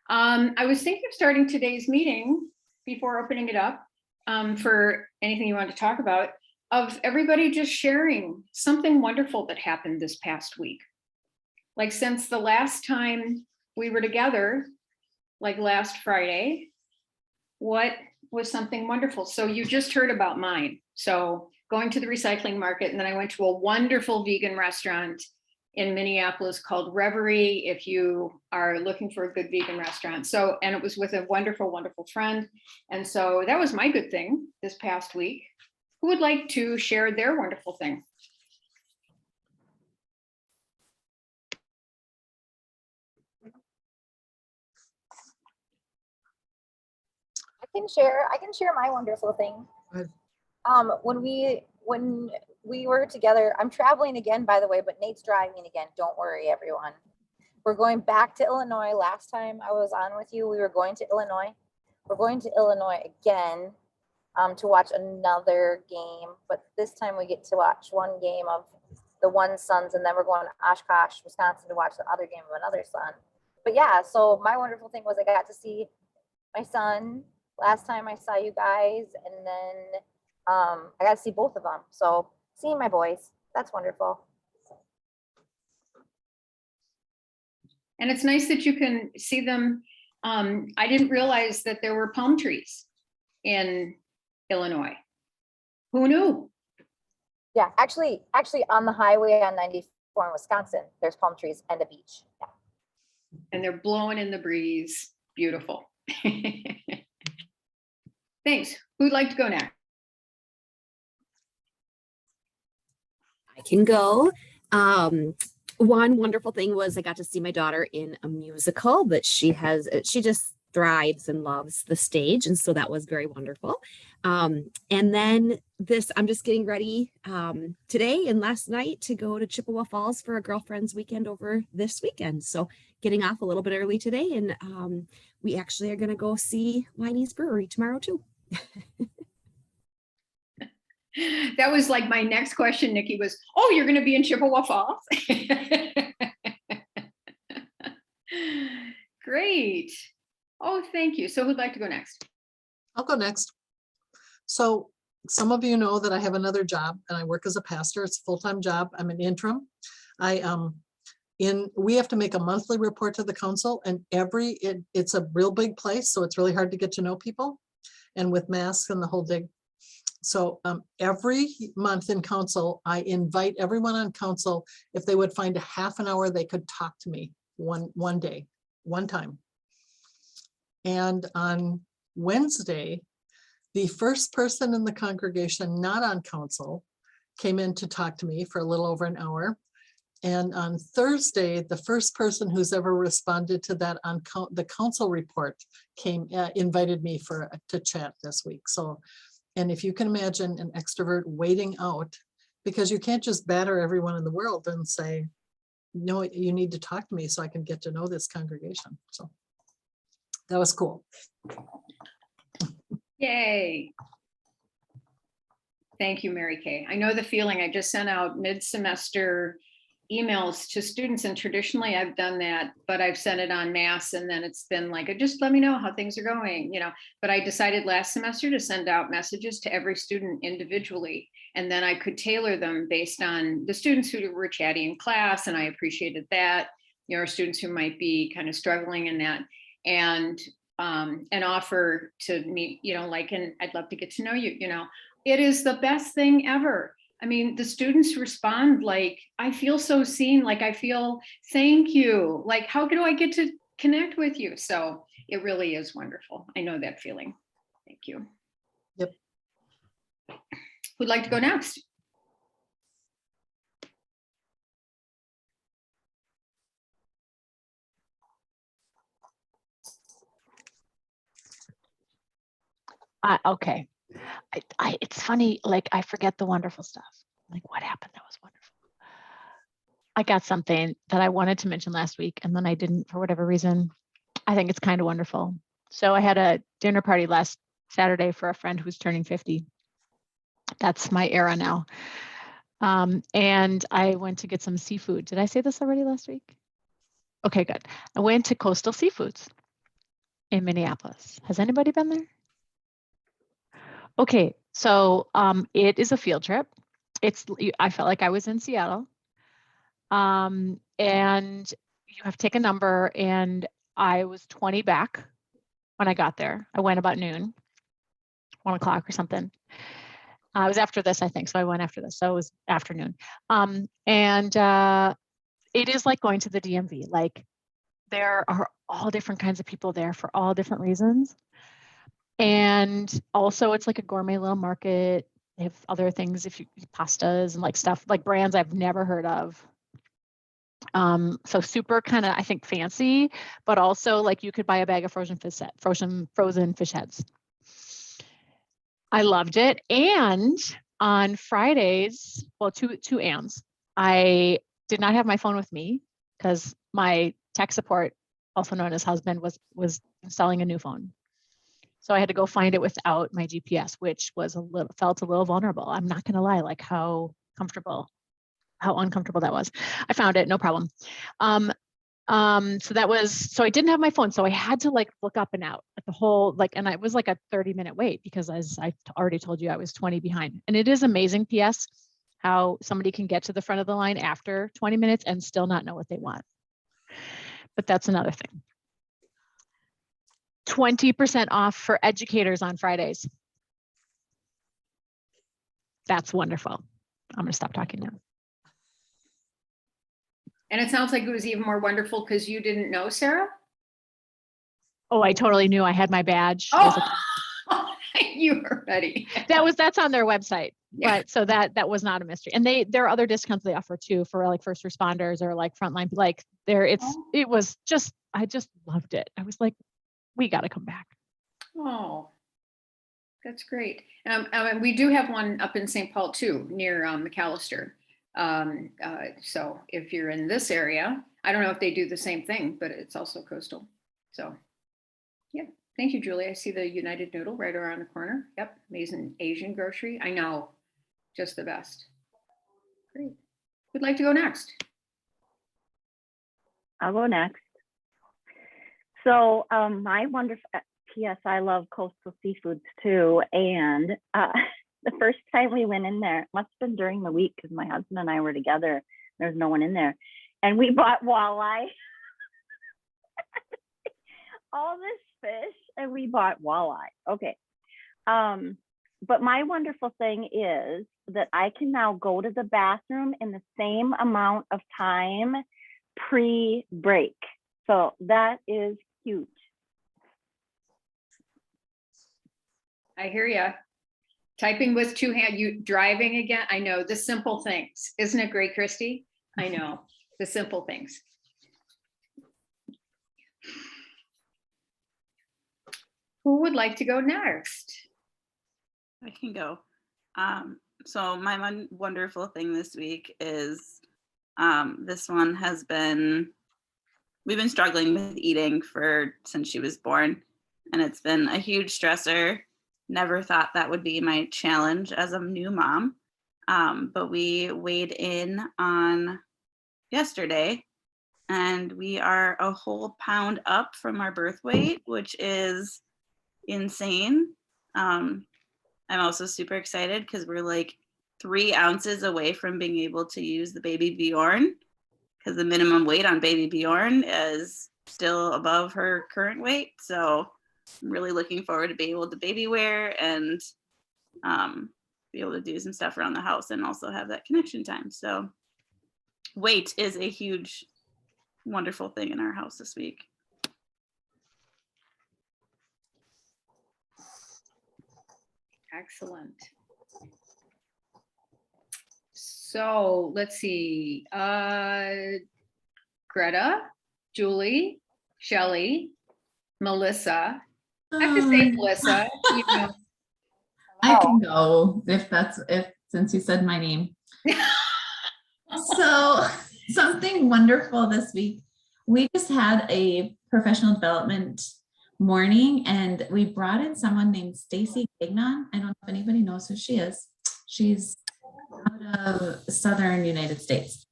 I was thinking of starting today's meeting before opening it up for anything you want to talk about, of everybody just sharing something wonderful that happened this past week. Like since the last time we were together, like last Friday, what was something wonderful? So you just heard about mine. So going to the recycling market, and then I went to a wonderful vegan restaurant in Minneapolis called Reverie, if you are looking for a good vegan restaurant. So, and it was with a wonderful, wonderful friend. And so that was my good thing this past week. Who would like to share their wonderful thing? I can share my wonderful thing. When we were together, I'm traveling again, by the way, but Nate's driving again. Don't worry, everyone. We're going back to Illinois. Last time I was on with you, we were going to Illinois. We're going to Illinois again to watch another game, but this time we get to watch one game of the one Suns, and then we're going to Oshkosh, Wisconsin to watch the other game of another Sun. But yeah, so my wonderful thing was I got to see my son last time I saw you guys, and then I got to see both of them. So seeing my boys, that's wonderful. And it's nice that you can see them. I didn't realize that there were palm trees in Illinois. Who knew? Yeah, actually on the highway on 94 in Wisconsin, there's palm trees and a beach. Yeah. And they're blowing in the breeze. Beautiful. Thanks. Who'd like to go next? I can go. One wonderful thing was I got to see my daughter in a musical that she just thrives and loves the stage. And so that was very wonderful. And then I'm just getting ready today and last night to go to Chippewa Falls for a girlfriend's weekend over this weekend. So getting off a little bit early today. And we actually are going to go see Winey's Brewery tomorrow too. That was like my next question, Nikki, was, oh, you're going to be in Chippewa Falls? Great. Oh, thank you. So who'd like to go next? I'll go next. So some of you know that I have another job and I work as a pastor. It's a full-time job. I'm an interim. We have to make a monthly report to the council, and it's a real big place. So it's really hard to get to know people, and with masks and the whole dig. So every month in council, I invite everyone on council, if they would find a half an hour, they could talk to me one day, one time. And on Wednesday, the first person in the congregation not on council came in to talk to me for a little over an hour. And on Thursday, the first person who's ever responded to that on the council report invited me to chat this week. So, and if you can imagine an extrovert waiting out, because you can't just batter everyone in the world and say, no, you need to talk to me so I can get to know this congregation. So that was cool. Yay. Thank you, Mary Kay. I know the feeling. I just sent out mid-semester emails to students, and traditionally I've done that, but I've sent it en masse, and then it's been like, just let me know how things are going, but I decided last semester to send out messages to every student individually, and then I could tailor them based on the students who were chatty in class, and I appreciated that, students who might be kind of struggling in that, and offer to meet, and I'd love to get to know you, it is the best thing ever. I mean, the students respond like, I feel so seen, like I feel, thank you. Like, how do I get to connect with you? So it really is wonderful. I know that feeling. Thank you. Yep. Who'd like to go next? Okay. It's funny, like I forget the wonderful stuff. Like what happened that was wonderful. I got something that I wanted to mention last week and then I didn't for whatever reason. I think it's kind of wonderful. So I had a dinner party last Saturday for a friend who's turning 50. That's my era now. And I went to get some seafood. Did I say this already last week? Okay, good. I went to Coastal Seafoods. in Minneapolis. Has anybody been there? Okay, so it is a field trip. I felt like I was in Seattle. And you have to take a number, and I was 20 back when I got there. I went about noon, 1 o'clock or something. I was after this, I think. So I went after this. So it was afternoon. It is like going to the DMV. Like there are all different kinds of people there for all different reasons. And also it's like a gourmet little market. They have other things, pastas and like stuff, like brands I've never heard of. So super kind of, I think, fancy, but also like you could buy a bag of frozen fish heads. I loved it. And on Fridays, well, two ands, I did not have my phone with me because my tech support, also known as husband, was installing a new phone. So I had to go find it without my GPS, which felt a little vulnerable. I'm not going to lie, like how uncomfortable that was. I found it, no problem. So I didn't have my phone. So I had to like look up and out at the whole, and it was like a 30-minute wait because as I already told you, I was 20 behind. And it is amazing, PS, how somebody can get to the front of the line after 20 minutes and still not know what they want. But that's another thing. 20% off for educators on Fridays. That's wonderful. I'm going to stop talking now. And it sounds like it was even more wonderful because you didn't know Sarah? Oh, I totally knew I had my badge. Oh, you were ready. That's on their website. Yeah. But so that was not a mystery. And there are other discounts they offer too for like first responders or like frontline. Like it was just, I just loved it. I was like, we got to come back. Oh, that's great. We do have one up in St. Paul too, near McAllister. So if you're in this area, I don't know if they do the same thing, but it's also coastal. So yeah, thank you, Julie. I see the United Noodle right around the corner. Yep, amazing Asian grocery. I know, just the best. Great. Who'd like to go next? I'll go next. So my wonderful, P.S. I love coastal seafoods too. And the first time we went in there, must have been during the week because my husband and I were together. There's no one in there. And we bought walleye. All this fish and we bought walleye. Okay. But my wonderful thing is that I can now go to the bathroom in the same amount of time pre-break. So that is huge. I hear ya. Typing with two hands, you driving again. I know the simple things. Isn't it great, Christy? I know the simple things. Who would like to go next? I can go. So my wonderful thing this week is this one has been, we've been struggling with eating since she was born, and it's been a huge stressor. Never thought that would be my challenge as a new mom. But we weighed in on yesterday and we are a whole pound up from our birth weight, which is insane. I'm also super excited because we're like 3 ounces away from being able to use the baby Bjorn, because the minimum weight on baby Bjorn is still above her current weight. So I'm really looking forward to being able to baby wear and be able to do some stuff around the house and also have that connection time. So weight is a huge, wonderful thing in our house this week. Excellent. So let's see. Greta, Julie, Shelley, Melissa. I have to say Melissa. You know. I can go since you said my name. So something wonderful this week. We just had a professional development morning and we brought in someone named Stacy Gagnon. I don't know if anybody knows who she is. She's out of Southern United States.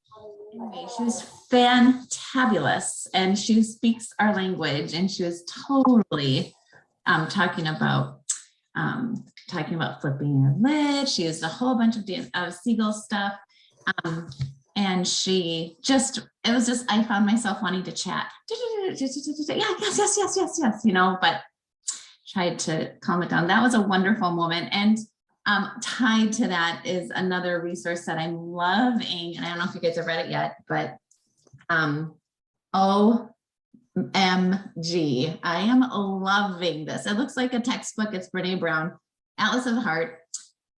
me. She was fantabulous, and she speaks our language, and she was totally talking about flipping your lid. She used a whole bunch of seagull stuff. And she just, it was just, I found myself wanting to chat. Yeah, yes, but tried to calm it down. That was a wonderful moment. And tied to that is another resource that I'm loving. And I don't know if you guys have read it yet, but OMG, I am loving this. It looks like a textbook. It's Brene Brown, Atlas of the Heart.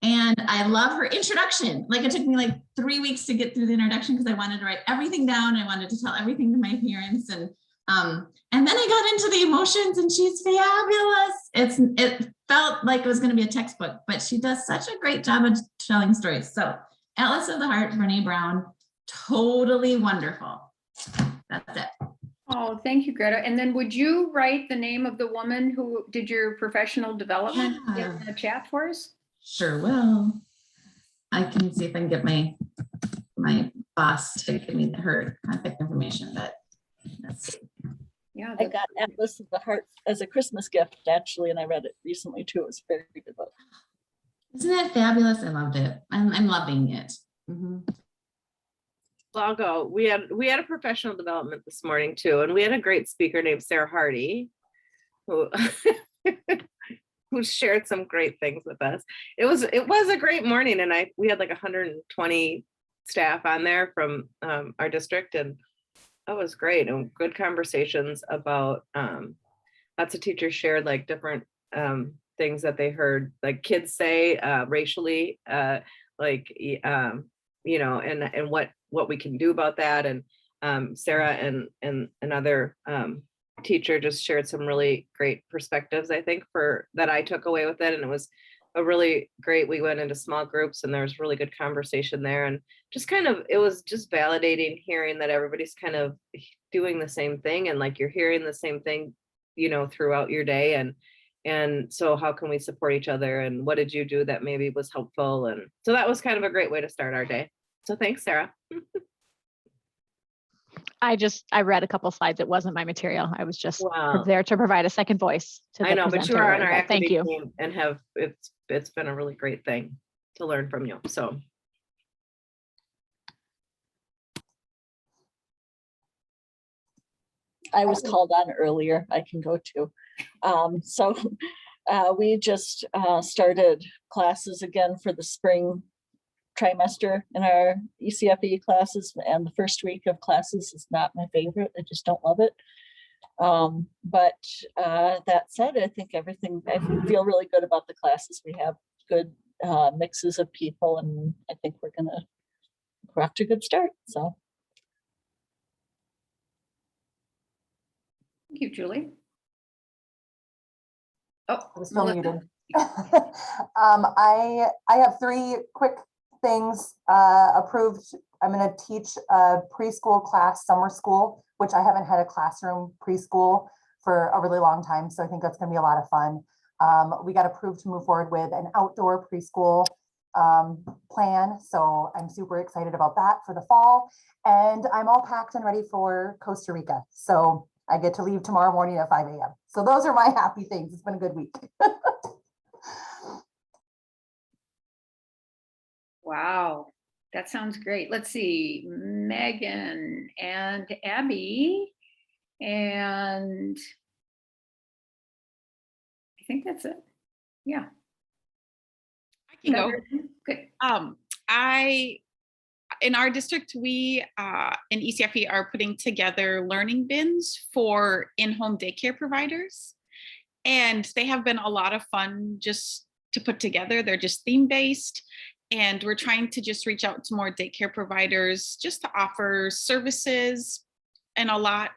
And I love her introduction. Like, it took me like 3 weeks to get through the introduction because I wanted to write everything down. I wanted to tell everything to my parents. And then I got into the emotions, and she's fabulous. It felt like it was going to be a textbook, but she does such a great job of telling stories. So Atlas of the Heart, Brene Brown, totally wonderful. That's it. Oh, thank you, Greta. And then would you write the name of the woman who did your professional development in the chat for us? Sure will. I can see if I can get my boss to give me her contact information, but let's see. Yeah, I got Atlas of the Heart as a Christmas gift, actually, and I read it recently too. It was a very good book. Isn't that fabulous? I loved it. I'm loving it. Mm-hmm. Well, I'll go. We had a professional development this morning too, and we had a great speaker named Sarah Hardy, who who shared some great things with us. It was a great morning, and we had like 120 staff on there from our district, and that was great, and good conversations about lots of teachers shared like different things that they heard like kids say racially, and what we can do about that. And Sarah and another teacher just shared some really great perspectives, I think, that I took away with it. And it was a really great, we went into small groups, and there was really good conversation there, and just it was just validating hearing that everybody's kind of doing the same thing, and like you're hearing the same thing, throughout your day. And so how can we support each other, and what did you do that maybe was helpful? And so that was kind of a great way to start our day. So thanks, Sarah. I read a couple slides. It wasn't my material. I was just Wow. there to provide a second voice to the I know, but you are on our presenter. Thank activity you. team, and it's been a really great thing to learn from you. So I was called on earlier. I can go too. We just started classes again for the spring trimester in our ECFE classes, and the first week of classes is not my favorite. I just don't love it. But that said, I think I feel really good about the classes. We have good mixes of people, and I think we're off to a good start. So. Thank you, Julie. Oh, I was still muted. I have 3 quick things approved. I'm going to teach a preschool class, summer school, which I haven't had a classroom preschool for a really long time. So I think that's going to be a lot of fun. We got approved to move forward with an outdoor preschool plan. So I'm super excited about that for the fall. And I'm all packed and ready for Costa Rica. So I get to leave tomorrow morning at 5 a.m. So those are my happy things. It's been a good week. wow. That sounds great. Let's see, Megan and Abby. And I think that's it. Yeah. I can go. Good. In our district, we in ECFE are putting together learning bins for in-home daycare providers. And they have been a lot of fun just to put together. They're just theme-based. And we're trying to just reach out to more daycare providers just to offer services and a lot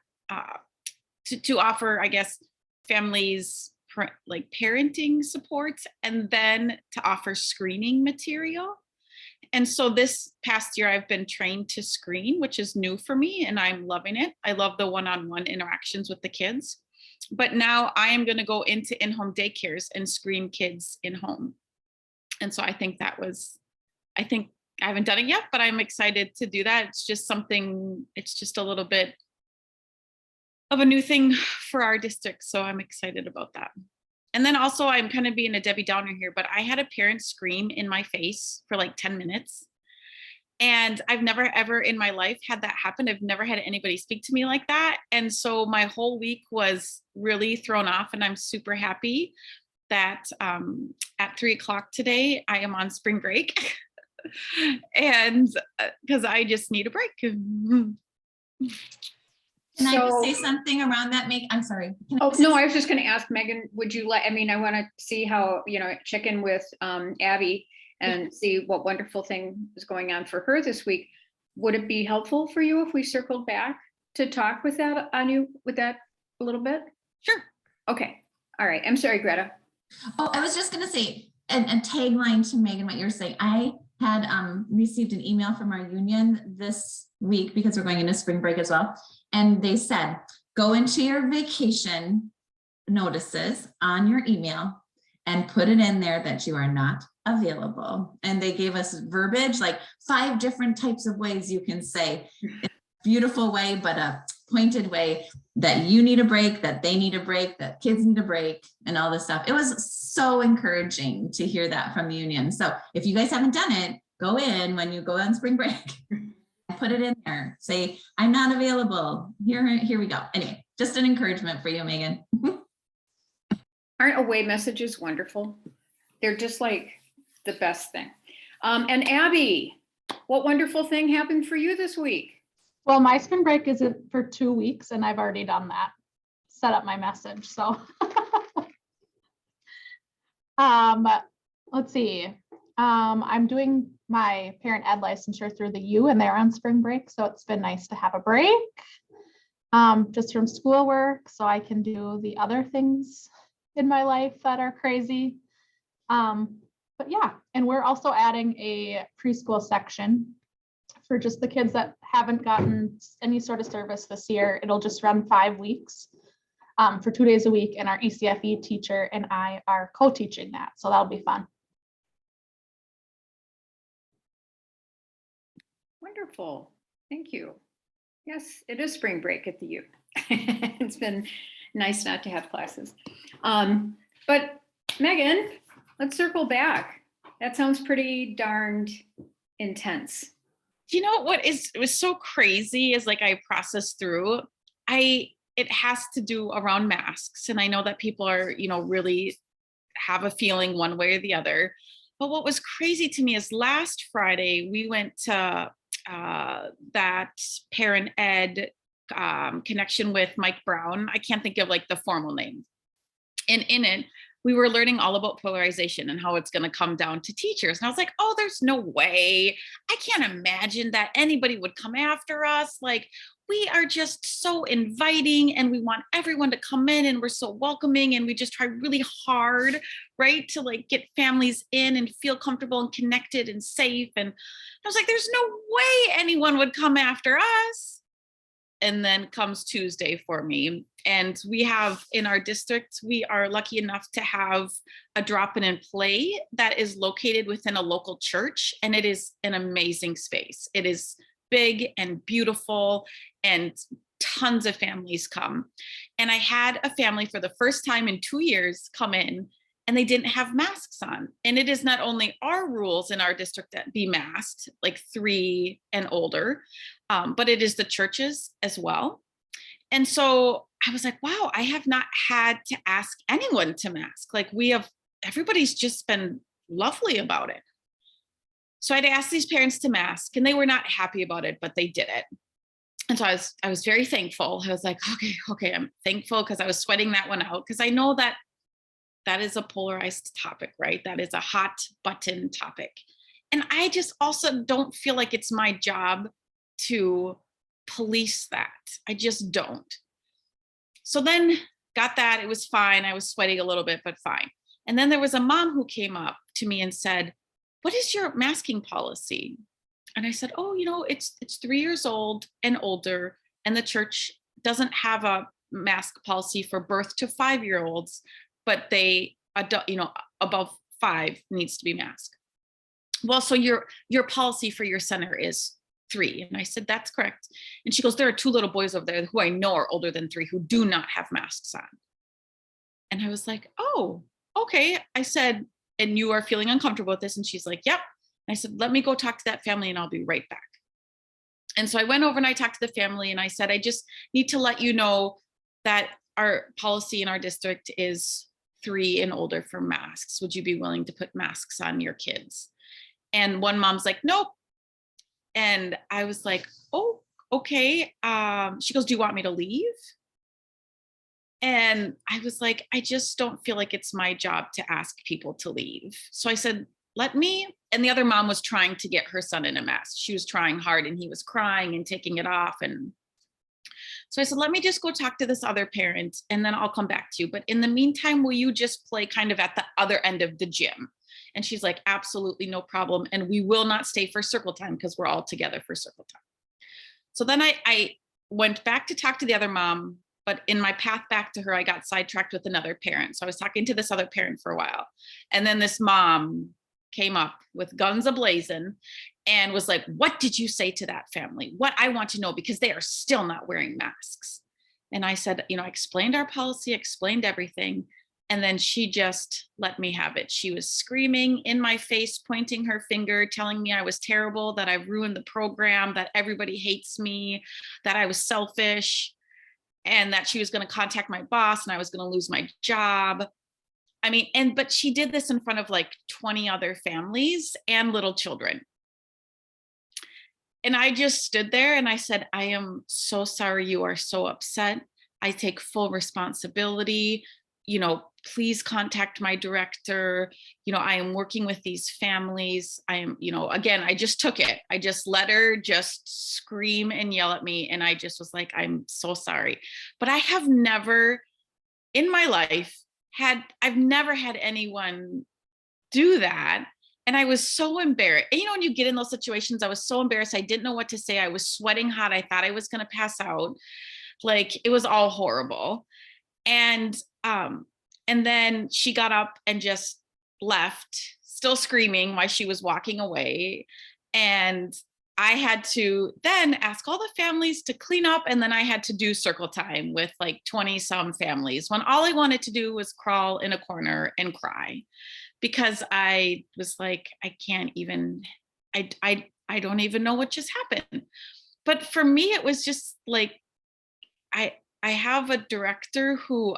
to offer, I guess, families like parenting supports, and then to offer screening material. And so this past year, I've been trained to screen, which is new for me, and I'm loving it. I love the one-on-one interactions with the kids. But now I am going to go into in-home daycares and screen kids in home. And so I think I haven't done it yet, but I'm excited to do that. It's just something, it's just a little bit of a new thing for our district. So I'm excited about that. And then also I'm kind of being a Debbie Downer here, but I had a parent scream in my face for like 10 minutes. And I've never ever in my life had that happen. I've never had anybody speak to me like that. And so my whole week was really thrown off, and I'm super happy that at 3:00 today, I am on spring break. And because I just need a break. Can I just say something around that? I'm sorry. Oh, no, I was just going to ask Megan, would you like, I mean, I want to see how, check in with Abby and see what wonderful thing is going on for her this week. Would it be helpful for you if we circled back to talk with that a little bit? Sure. Okay. All right. I'm sorry, Greta. Oh, I was just going to say a tagline to Megan, what you're saying. I had received an email from our union this week because we're going into spring break as well. And they said, go into your vacation notices on your email and put it in there that you are not available. And they gave us verbiage, like 5 different types of ways you can say in a beautiful way, but a pointed way that you need a break, that they need a break, that kids need a break, and all this stuff. It was so encouraging to hear that from the union. So if you guys haven't done it, go in when you go on spring break, put it in there, say, I'm not available. Here we go. Anyway, just an encouragement for you, Megan. Aren't away messages wonderful? They're just like the best thing. And Abby, what wonderful thing happened for you this week? Well, my spring break is for 2 weeks, and I've already done that. Set up my message. So let's see. I'm doing my parent ed licensure through the U, and they're on spring break. So it's been nice to have a break just from schoolwork, so I can do the other things in my life that are crazy. But yeah, and we're also adding a preschool section for just the kids that haven't gotten any sort of service this year. It'll just run 5 weeks for 2 days a week, and our ECFE teacher and I are co-teaching that. So that'll be fun. Wonderful. Thank you. Yes, it is spring break at the U. It's been nice not to have classes. But Megan, let's circle back. That sounds pretty darned intense. You know what was so crazy is like I processed through, it has to do around masks. And I know that people are, really have a feeling one way or the other. But what was crazy to me is last Friday, we went to that parent ed connection with Mike Brown. I can't think of like the formal name. And in it, we were learning all about polarization and how it's going to come down to teachers. And I was like, oh, there's no way. I can't imagine that anybody would come after us. Like, we are just so inviting and we want everyone to come in and we're so welcoming and we just try really hard, right, to like get families in and feel comfortable and connected and safe. And I was like, there's no way anyone would come after us. And then comes Tuesday for me. And we have in our district, we are lucky enough to have a drop-in and play that is located within a local church. And it is an amazing space. It is big and beautiful and tons of families come. And I had a family for the first time in 2 years come in and they didn't have masks on. And it is not only our rules in our district that be masked, like 3 and older, but it is the churches as well. And so I was like, wow, I have not had to ask anyone to mask. Like everybody's just been lovely about it. So I'd asked these parents to mask and they were not happy about it, but they did it. And so I was very thankful. I was like, okay, I'm thankful because I was sweating that one out because I know that is a polarized topic, right? That is a hot button topic. And I just also don't feel like it's my job to police that. I just don't. So then got that. It was fine. I was sweating a little bit, but fine. And then there was a mom who came up to me and said, what is your masking policy? And I said, oh, it's 3 years old and older. And the church doesn't have a mask policy for birth to 5-year-olds, but they, above 5 needs to be masked. well, so your policy for your center is 3. And I said, that's correct. And she goes, there are 2 little boys over there who I know are older than 3 who do not have masks on. And I was like, oh, okay. I said, and you are feeling uncomfortable with this? And she's like, yep. And I said, let me go talk to that family and I'll be right back. And so I went over and I talked to the family and I said, I just need to let you know that our policy in our district is 3 and older for masks. Would you be willing to put masks on your kids? And one mom's like, nope. And I was like, oh, okay. She goes, do you want me to leave? And I was like, I just don't feel like it's my job to ask people to leave. So I said, let me. And the other mom was trying to get her son in a mask. She was trying hard and he was crying and taking it off. And so I said, let me just go talk to this other parent and then I'll come back to you. But in the meantime, will you just play kind of at the other end of the gym? And she's like, absolutely no problem. And we will not stay for circle time because we're all together for circle time. So then I went back to talk to the other mom, but in my path back to her, I got sidetracked with another parent. So I was talking to this other parent for a while. And then this mom came up with guns a-blazing and was like, what did you say to that family? What I want to know, because they are still not wearing masks. And I said, I explained our policy, explained everything. And then she just let me have it. She was screaming in my face, pointing her finger, telling me I was terrible, that I've ruined the program, that everybody hates me, that I was selfish, and that she was going to contact my boss and I was going to lose my job. I mean, but she did this in front of like 20 other families and little children. And I just stood there and I said, I am so sorry you are so upset. I take full responsibility. Please contact my director. I am working with these families. I am, again, I just took it. I just let her just scream and yell at me. And I just was like, I'm so sorry. But I have never in my life I've never had anyone do that. And I was so embarrassed. And, when you get in those situations, I was so embarrassed. I didn't know what to say. I was sweating hot. I thought I was going to pass out. Like, it was all horrible. And then she got up and just left, still screaming while she was walking away. And I had to then ask all the families to clean up. And then I had to do circle time with like 20 some families when all I wanted to do was crawl in a corner and cry, because I was like, I can't even, I don't even know what just happened. But for me, it was just like, I have a director who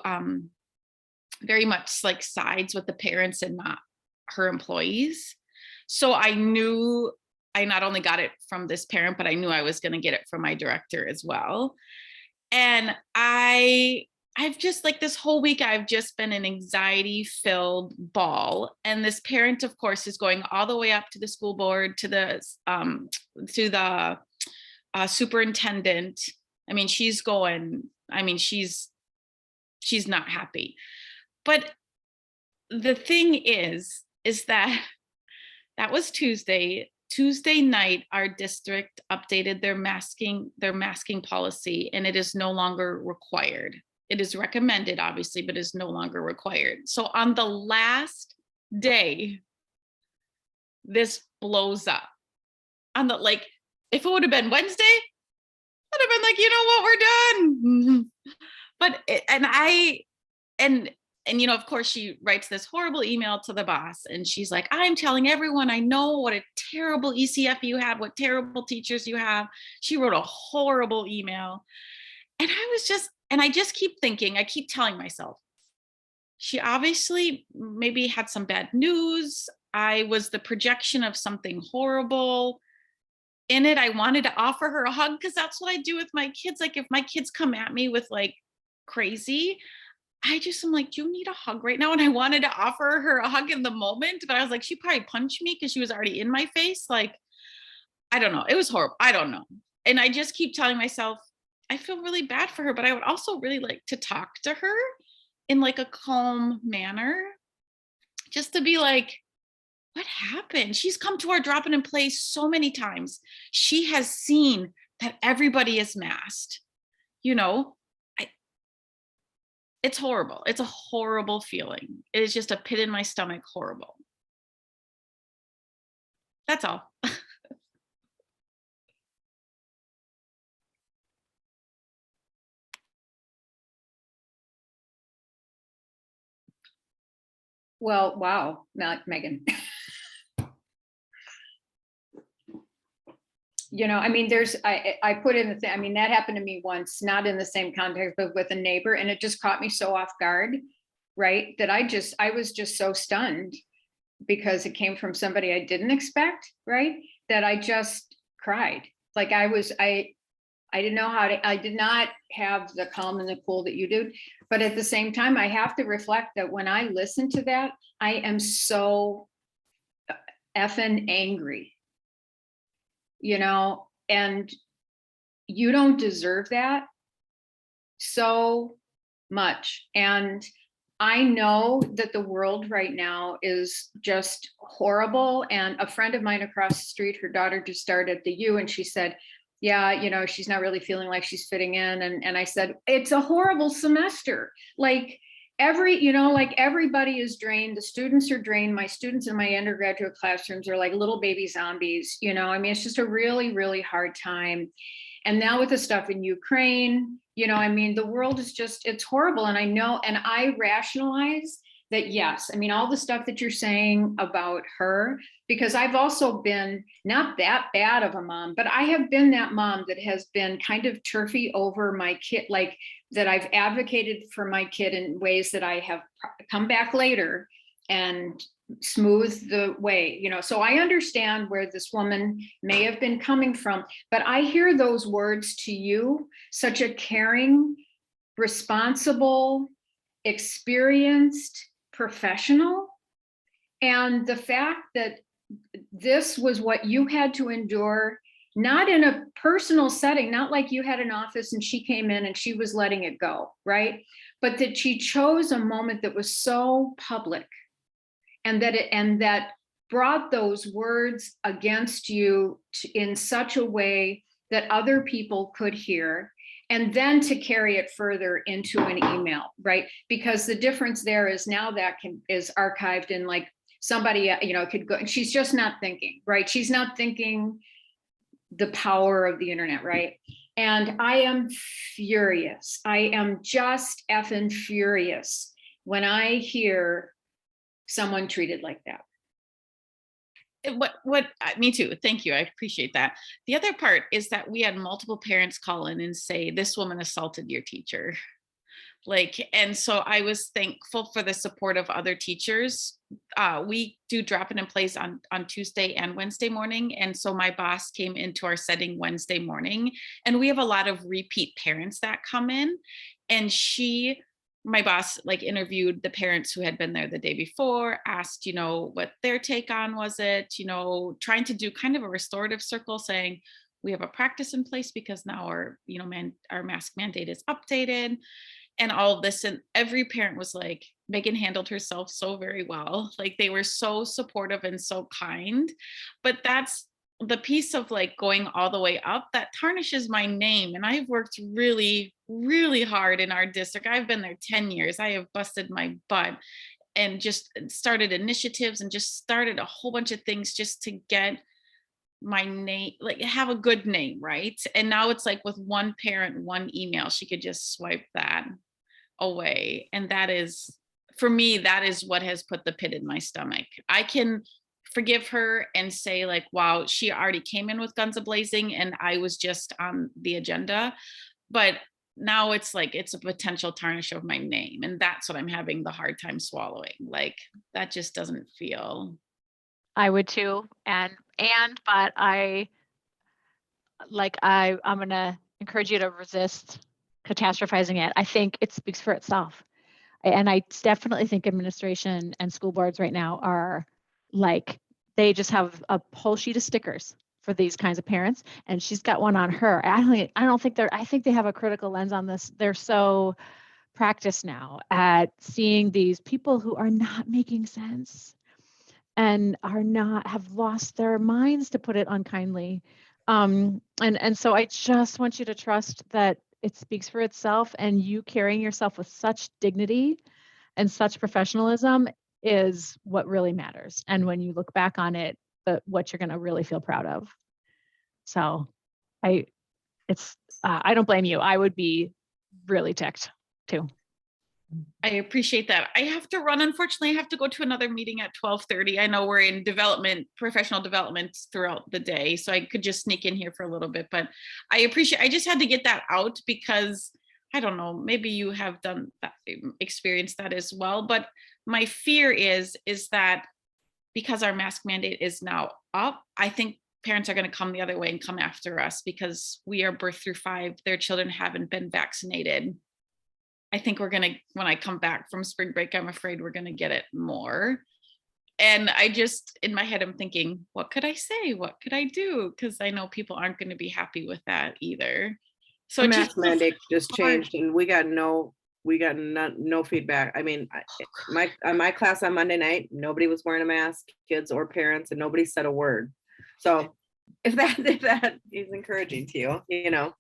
very much like sides with the parents and not her employees. So I knew I not only got it from this parent, but I knew I was going to get it from my director as well. And I've just like this whole week, I've just been an anxiety filled ball. And this parent, of course, is going all the way up to the school board, to the superintendent. I mean, she's not happy. But the thing is that was Tuesday. Tuesday night, our district updated their masking policy, and it is no longer required. It is recommended, obviously, but is no longer required. So on the last day, this blows up. If it would have been Wednesday, I'd have been like, you know what, we're done. But of course, she writes this horrible email to the boss, and she's like, I'm telling everyone I know what a terrible ECF you have, what terrible teachers you have. She wrote a horrible email. And I just keep thinking, I keep telling myself, she obviously maybe had some bad news. I was the projection of something horrible. In it, I wanted to offer her a hug because that's what I do with my kids. Like, if my kids come at me with like crazy, I'm like, do you need a hug right now? And I wanted to offer her a hug in the moment, but I was like, she probably punched me because she was already in my face. Like, I don't know. It was horrible. I don't know. And I just keep telling myself, I feel really bad for her, but I would also really like to talk to her in like a calm manner, just to be like, what happened? She's come to our drop-in and play so many times. She has seen that everybody is masked. It's horrible. It's a horrible feeling. It is just a pit in my stomach, horrible. That's all. Well, wow, not Megan. You know, I mean, I put in the thing, I mean, that happened to me once, not in the same context, but with a neighbor, and it just caught me so off guard, right? That I was just so stunned because it came from somebody I didn't expect, right? That I just cried. Like I didn't know I did not have the calm and the cool that you do. But at the same time, I have to reflect that when I listen to that, I am so effing angry, you know, and you don't deserve that so much. And I know that the world right now is just horrible. And a friend of mine across the street, her daughter just started at the U, and she said, yeah, you know, she's not really feeling like she's fitting in. And I said, it's a horrible semester. Like like everybody is drained. The students are drained. My students in my undergraduate classrooms are like little baby zombies. You know, I mean, it's just a really, really hard time. And now with the stuff in Ukraine, you know, I mean, the world is just, it's horrible. And I know, and I rationalize that, yes, I mean, all the stuff that you're saying about her, because I've also been not that bad of a mom, but I have been that mom that has been kind of turfy over my kid, like that I've advocated for my kid in ways that I have come back later and smooth the way, you know. So I understand where this woman may have been coming from, but I hear those words to you, such a caring, responsible, experienced professional. And the fact that this was what you had to endure, not in a personal setting, not like you had an office and she came in and she was letting it go, right? But that she chose a moment that was so public, and that brought those words against you in such a way that other people could hear, and then to carry it further into an email, right? Because the difference there is now that is archived in like somebody, you know, could go, and she's just not thinking, right? She's not thinking the power of the internet, right? And I am furious. I am just effing furious when I hear someone treated like that. Me too. Thank you. I appreciate that. The other part is that we had multiple parents call in and say, this woman assaulted your teacher. Like, and so I was thankful for the support of other teachers. We do drop-in and plays on Tuesday and Wednesday morning. And so my boss came into our setting Wednesday morning, and we have a lot of repeat parents that come in, and my boss like interviewed the parents who had been there the day before, asked, you know, what their take on was it, you know, trying to do kind of a restorative circle, saying, we have a practice in place because now our, you know, our mask mandate is updated and all of this. And every parent was like, Megan handled herself so very well. Like they were so supportive and so kind. But that's the piece of like going all the way up that tarnishes my name. And I've worked really, really hard in our district. I've been there 10 years. I have busted my butt and just started initiatives and just started a whole bunch of things just to get my name, like have a good name, right? And now it's like with one parent, one email, she could just swipe that away. And that is, for me, that is what has put the pit in my stomach. I can forgive her and say like, wow, she already came in with guns a-blazing and I was just on the agenda. But now it's like, it's a potential tarnish of my name. And that's what I'm having the hard time swallowing. Like, that just doesn't feel. I would too. But I'm going to encourage you to resist catastrophizing it. I think it speaks for itself. And I definitely think administration and school boards right now are like, they just have a whole sheet of stickers for these kinds of parents. And she's got one on her. I think they have a critical lens on this. They're so practiced now at seeing these people who are not making sense and have lost their minds, to put it unkindly. And so I just want you to trust that it speaks for itself, and you carrying yourself with such dignity and such professionalism is what really matters. And when you look back on it, what you're going to really feel proud of. So I don't blame you. I would be really ticked too. I appreciate that. I have to run. Unfortunately, I have to go to another meeting at 12:30. I know we're in professional development throughout the day, so I could just sneak in here for a little bit, but I just had to get that out because I don't know, maybe you have done that, experienced that as well. But my fear is that because our mask mandate is now up, I think parents are going to come the other way and come after us because we are birth through 5, their children haven't been vaccinated. I think we're going to, when I come back from spring break, I'm afraid we're going to get it more. And I just, in my head, I'm thinking, what could I say? What could I do? Because I know people aren't going to be happy with that either. So The it mask mandate just hard. changed and we got no feedback. I mean, my class on Monday night, nobody was wearing a mask, kids or parents, and nobody said a word. So if that is encouraging to you, you know.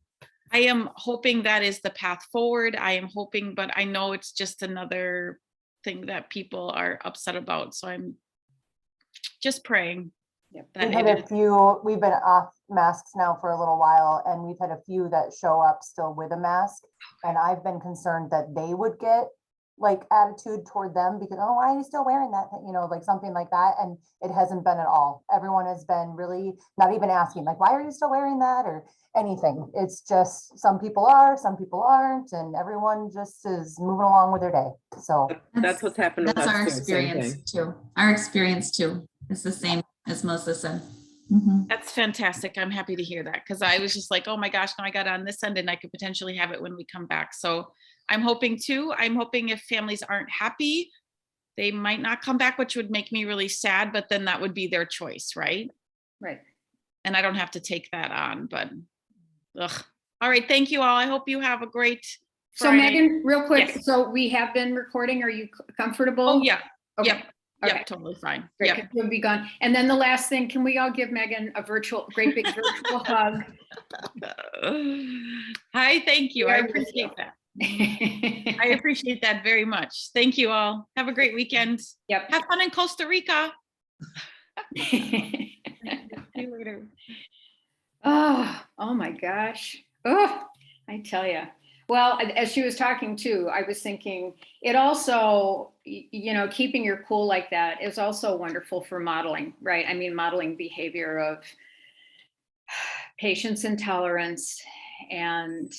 I am hoping that is the path forward. I am hoping, but I know it's just another thing that people are upset about. So I'm just praying. Yep. We've been off masks now for a little while, and we've had a few that show up still with a mask. And I've been concerned that they would get like attitude toward them because, oh, why are you still wearing that? You know, like something like that. And it hasn't been at all. Everyone has been really not even asking, like, why are you still wearing that or anything? It's just some people are, some people aren't, and everyone just is moving along with their day. So that's what's happened with That's us our too, same experience thing. too. Our experience too. It's the same as Melissa said. That's fantastic. I'm happy to hear that because I was just like, oh my gosh, now I got on this end and I could potentially have it when we come back. So I'm hoping if families aren't happy, they might not come back, which would make me really sad, but then that would be their choice, right? Right. And I don't have to take that on, but ugh. All right. Thank you all. I hope you have a great So Friday. Megan, real quick, Yes. So we have been recording. Are you comfortable? Oh yeah. Okay. Yep. Okay. Yep. Totally fine. Great, Yep. 'cause we'll be gone. And then the last thing, can we all give Megan a great big virtual hug? Hi, thank you. I Very appreciate that. I appreciate that very much. Thank you all. Have a great weekend. Yep. Have fun in Costa Rica. See you later. Oh my gosh. Oh, I tell you. Well, as she was talking too, I was thinking it also, you know, keeping your cool like that is also wonderful for modeling, right? I mean, modeling behavior of patience and tolerance and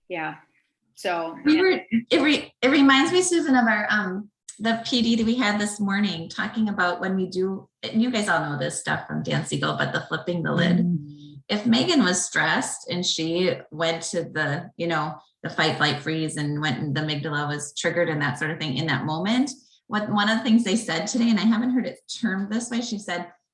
yeah. So It reminds me, Susan, of our the PD that we had this morning talking about when we do, and you guys all know this stuff from Dan Siegel, but the flipping the lid. If Megan was stressed and she went to the, you know, the fight, flight, freeze and went and the amygdala was triggered and that sort of thing in that moment, one of the things they said today, and I haven't heard it termed this way,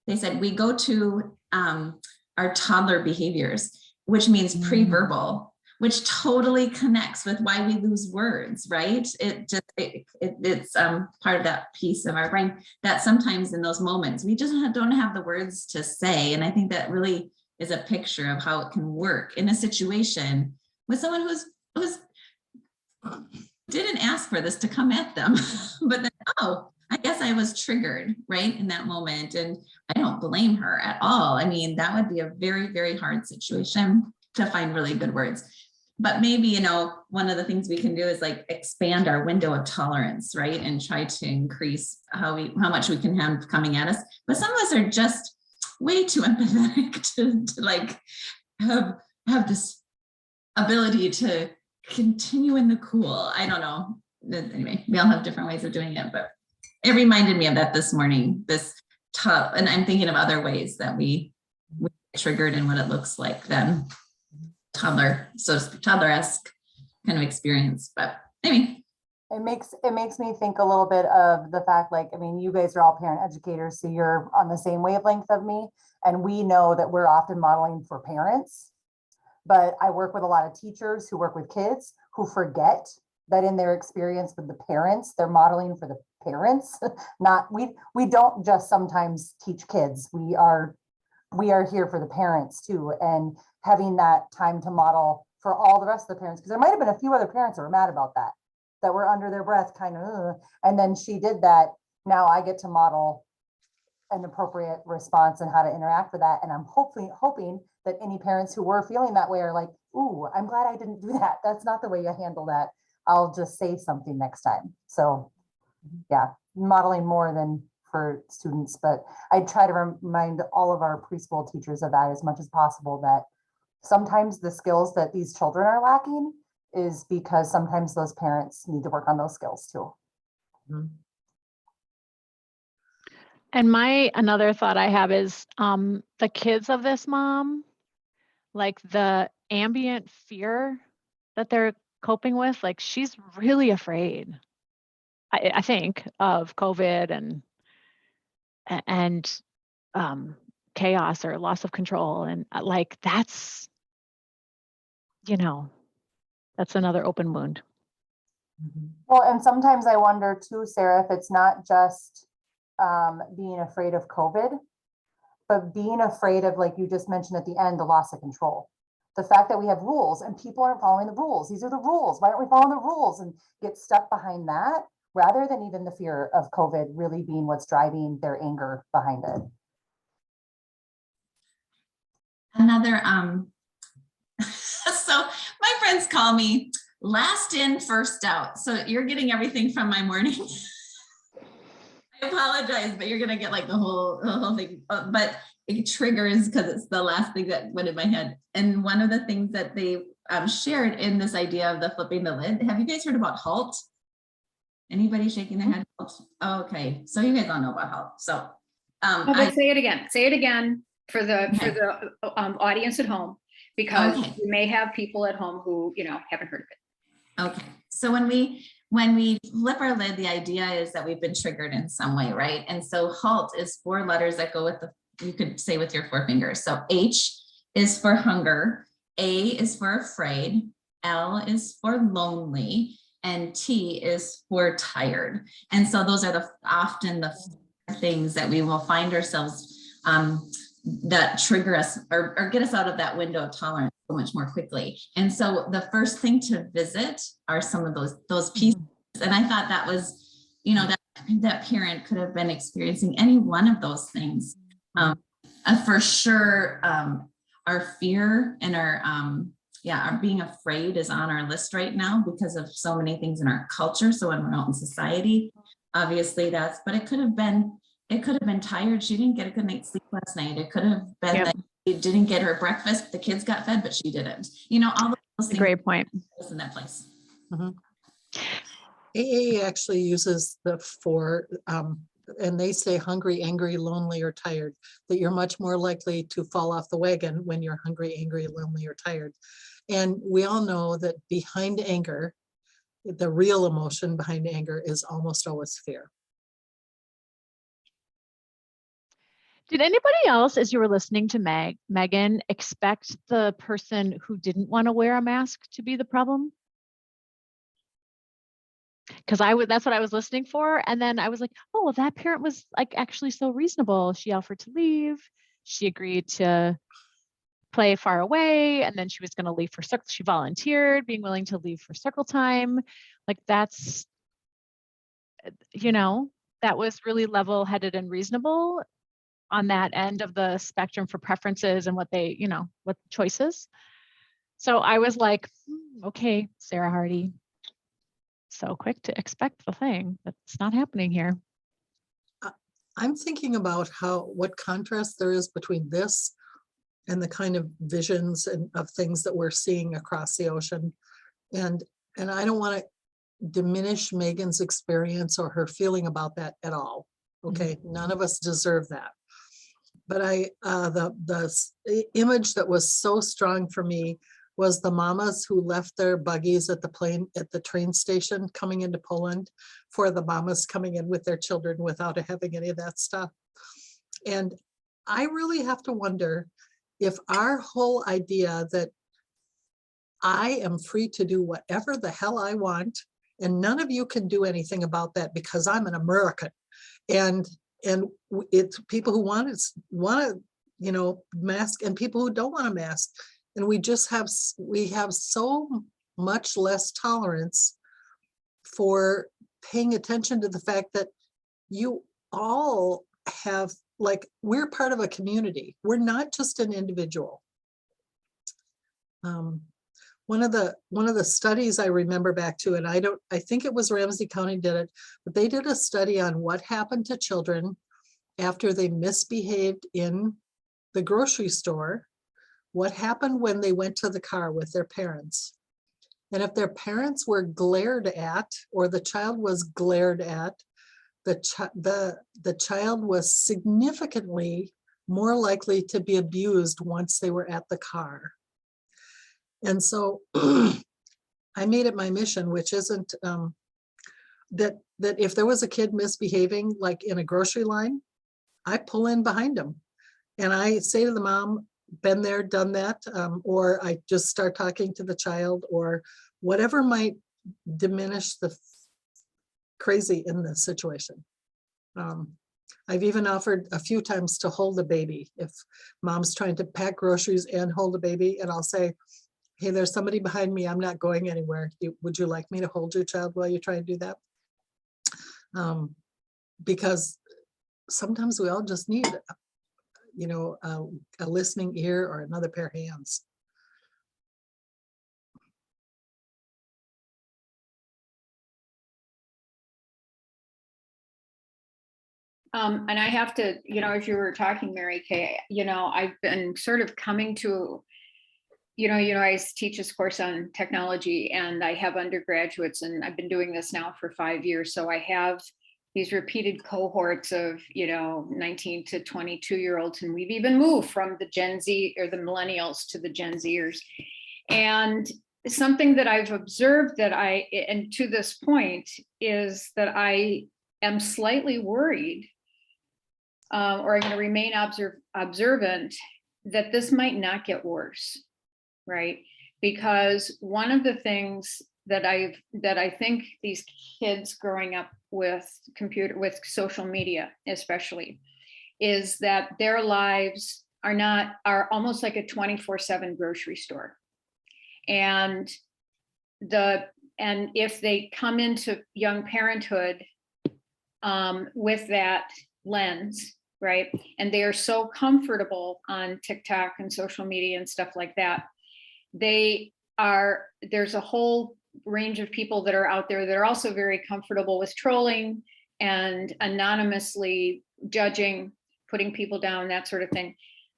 they said, we go to our toddler behaviors, which means pre-verbal, which totally connects with why we lose words, right? It's part of that piece of our brain that sometimes in those moments, we just don't have the words to say. And I think that really is a picture of how it can work in a situation with someone who's didn't ask for this to come at them, but then, oh, I guess I was triggered right in that moment. And I don't blame her at all. I mean, that would be a very, very hard situation to find really good words. But maybe, you know, one of the things we can do is like expand our window of tolerance, right? And try to increase how much we can have coming at us. But some of us are just way too empathetic to like have this ability to continue in the cool. I don't know. Anyway, we all have different ways of doing it, but it reminded me of that this morning, this tough, and I'm thinking of other ways that we triggered and what it looks like then. Toddler, so to speak, toddler-esque kind of experience, but anyway. It makes me think a little bit of the fact, like, I mean, you guys are all parent educators, so you're on the same wavelength of me. And we know that we're often modeling for parents, but I work with a lot of teachers who work with kids who forget that in their experience with the parents, they're modeling for the parents. We don't just sometimes teach kids. We are here for the parents too. And having that time to model for all the rest of the parents, because there might've been a few other parents that were mad about that were under their breath kind of, and then she did that. Now I get to model an appropriate response and how to interact with that. And I'm hoping that any parents who were feeling that way are like, ooh, I'm glad I didn't do that. That's not the way you handle that. I'll just say something next time. So yeah, modeling more than for students, but I try to remind all of our preschool teachers of that as much as possible, that sometimes the skills that these children are lacking is because sometimes those parents need to work on those skills too. Mhm. And another thought I have is the kids of this mom, like the ambient fear that they're coping with, like she's really afraid, I think, of COVID and chaos or loss of control. And like, that's another open wound. Well, and sometimes I wonder too, Sarah, if it's not just being afraid of COVID, but being afraid of, like you just mentioned at the end, the loss of control. The fact that we have rules and people aren't following the rules. These are the rules. Why aren't we following the rules? And get stuck behind that rather than even the fear of COVID really being what's driving their anger behind it. Another, so my friends call me last in, first out. So you're getting everything from my morning. I apologize, but you're gonna get like the whole thing. But it triggers because it's the last thing that went in my head. And one of the things that they shared in this idea of the flipping the lid. Have you guys heard about HALT? Anybody shaking their head? Oh, okay, so you guys all know about HALT. So say it again. Say it again for the audience at home, because you may have people at home who haven't heard of it. Okay, so when we flip our lid, the idea is that we've been triggered in some way, right? And so HALT is 4 letters that go with you could say with your 4 fingers. So H is for hunger, A is for afraid, L is for lonely, and T is for tired. And so those are often the things that we will find ourselves that trigger us or get us out of that window of tolerance so much more quickly. And so the first thing to visit are some of those pieces. And I thought that was, that parent could have been experiencing any one of those things. For sure, our fear and our being afraid is on our list right now because of so many things in our culture. So when we're out in society, obviously but it could have been tired. She didn't get a good night's sleep last night. It could have been that she didn't get her breakfast. The kids got fed, but she didn't. All those things. Great point. In that place. AA actually uses the 4, and they say hungry, angry, lonely, or tired, that you're much more likely to fall off the wagon when you're hungry, angry, lonely, or tired. And we all know that behind anger, the real emotion behind anger is almost always fear. Did anybody else, as you were listening to Megan, expect the person who didn't want to wear a mask to be the problem? Because that's what I was listening for. And then I was like, oh, well, that parent was like actually so reasonable. She offered to leave. She agreed to play far away. And then she was going to leave for circle. She volunteered, being willing to leave for circle time. Like that's, that was really level-headed and reasonable on that end of the spectrum for preferences and what they, what choices. So I was like, okay, Sarah Hardy. So quick to expect the thing that's not happening here. I'm thinking about what contrast there is between this and the kind of visions and of things that we're seeing across the ocean. And I don't want to diminish Megan's experience or her feeling about that at all. Okay, none of us deserve that. But the image that was so strong for me was the mamas who left their buggies at the train station coming into Poland, for the mamas coming in with their children without having any of that stuff. And I really have to wonder if our whole idea that I am free to do whatever the hell I want, and none of you can do anything about that because I'm an American, and it's people who want to mask and people who don't want to mask. And we have so much less tolerance for paying attention to the fact that you all have like we're part of a community. We're not just an individual. One of the studies I remember back to, and I think it was Ramsey County did it, but they did a study on what happened to children after they misbehaved in the grocery store, what happened when they went to the car with their parents. And if their parents were glared at, or the child was glared at, the child was significantly more likely to be abused once they were at the car. And so I made it my mission, which isn't that if there was a kid misbehaving like in a grocery line, I pull in behind them and I say to the mom, been there, done that, or I just start talking to the child, or whatever might diminish the crazy in the situation. I've even offered a few times to hold a baby if mom's trying to pack groceries and hold a baby, and I'll say, hey, there's somebody behind me, I'm not going anywhere. Would you like me to hold your child while you try to do that? Because sometimes we all just need, you know, a listening ear or another pair of hands. And I have to, you know, as you were talking, Mary Kay, you know, I've been sort of coming to, you know, I teach this course on technology and I have undergraduates, and I've been doing this now for 5 years. So I have these repeated cohorts of, you know, 19 to 22-year-olds, and we've even moved from the Gen Z or the millennials to the Gen Zers. And something that I've observed and to this point, is that I am slightly worried, or I'm going to remain observant, that this might not get worse, right? Because one of the things that I think these kids growing up with social media especially, is that their lives are almost like a 24/7 grocery store. And if they come into young parenthood with that lens, right, and they are so comfortable on TikTok and social media and stuff like that, there's a whole range of people that are out there that are also very comfortable with trolling and anonymously judging, putting people down, that sort of thing.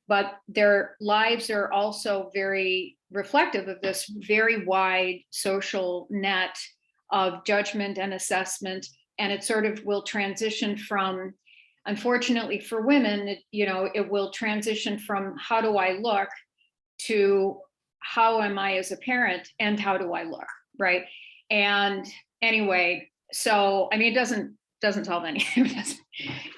But their lives are also very reflective of this very wide social net of judgment and assessment. And it sort of will transition from, unfortunately for women, it will transition from how do I look to how am I as a parent and how do I look, right? And anyway, so, I mean, it doesn't solve anything,